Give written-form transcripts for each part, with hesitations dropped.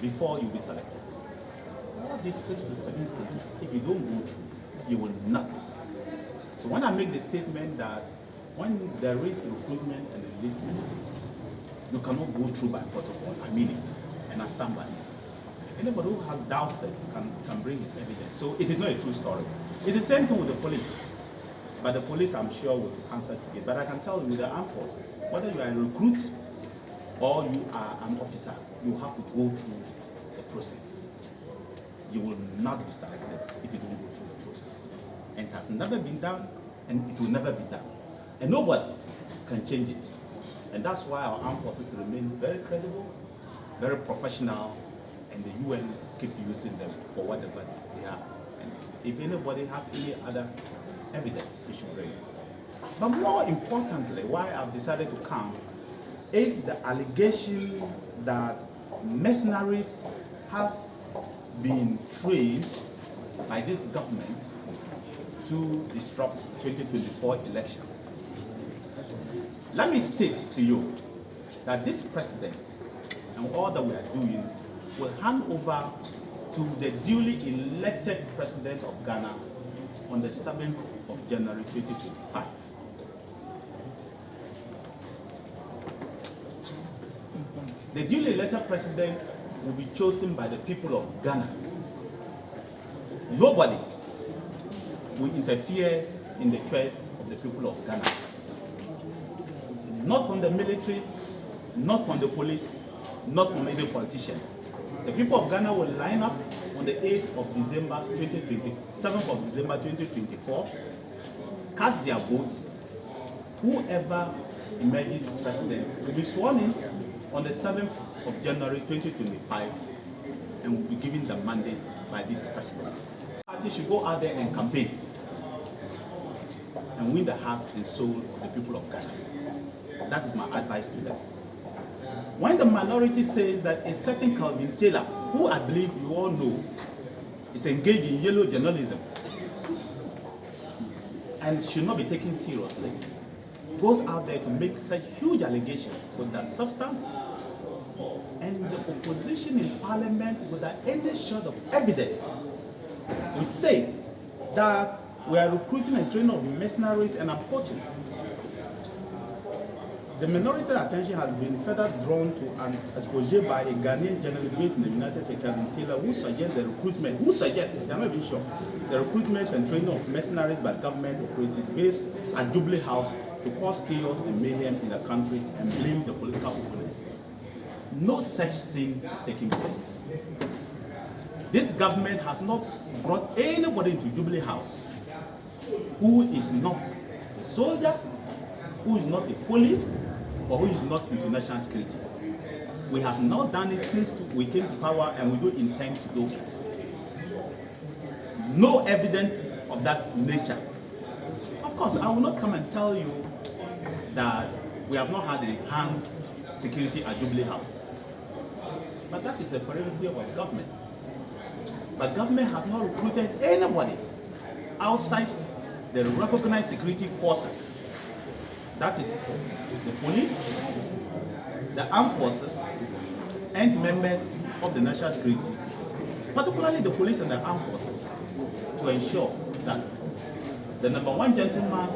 before you'll be selected. All these 6 to 7 stages, if you don't go through, you will not be selected. So when I make the statement that when there is recruitment and enlistment, you cannot go through by protocol, I mean it, and I stand by it. Anybody who has doubts that can bring his evidence. So it is not a true story. It's the same thing with the police. But the police, I'm sure, will answer to it. But I can tell you with the armed forces, whether you are a recruit or you are an officer, you have to go through the process. You will not be selected if you don't go through the process. And it has never been done, and it will never be done. And nobody can change it. And that's why our armed forces remain very credible, very professional, and the UN keep using them for whatever they are. And if anybody has any other evidence, he should bring it. But more importantly, why I've decided to come is the allegation that mercenaries have been trained by this government to disrupt 2024 elections. Let me state to you that this president and all that we are doing will hand over to the duly elected president of Ghana on the 7th of January 2025. The duly elected president will be chosen by the people of Ghana. Nobody will interfere in the choice of the people of Ghana. Not from the military, not from the police, not from any politician. The people of Ghana will line up on the 8th of December 2020, 7th of December 2024, cast their votes. Whoever emerges president will be sworn in on the 7th of January 2025 and will be given the mandate by this president. The party should go out there and campaign and win the hearts and soul of the people of Ghana. That is my advice to them. When the minority says that a certain Calvin Taylor, who I believe you all know, is engaged in yellow journalism and should not be taken seriously, goes out there to make such huge allegations without substance, and the opposition in parliament without any sort of evidence, we say that we are recruiting and training of mercenaries and approaching. The minority attention has been further drawn to an expose by a Ghanaian journalist based in the United States, Calvin Taylor, who suggests the recruitment, they are not even sure, the recruitment and training of mercenaries by government operatives based at Dully House to cause chaos and mayhem in the country and blame the political opponents. No such thing is taking place. This government has not brought anybody into Dully House who is not a soldier, who is not a police, or who is not into national security. We have not done it since we came to power, and we don't intend to do it. No evidence of that nature. Of course, I will not come and tell you that we have not had enhanced security at Dully House. But that is the prerogative of government. But government has not recruited anybody outside the recognized security forces. That is the police, the armed forces, and members of the national security, particularly the police and the armed forces, to ensure that the number one gentleman,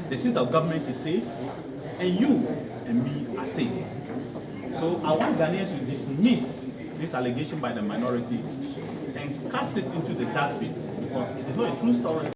the seat of government is safe, and you and me are safe. So I want Ghanaians to dismiss this allegation by the minority and cast it into the dustbin, because it is not a true story.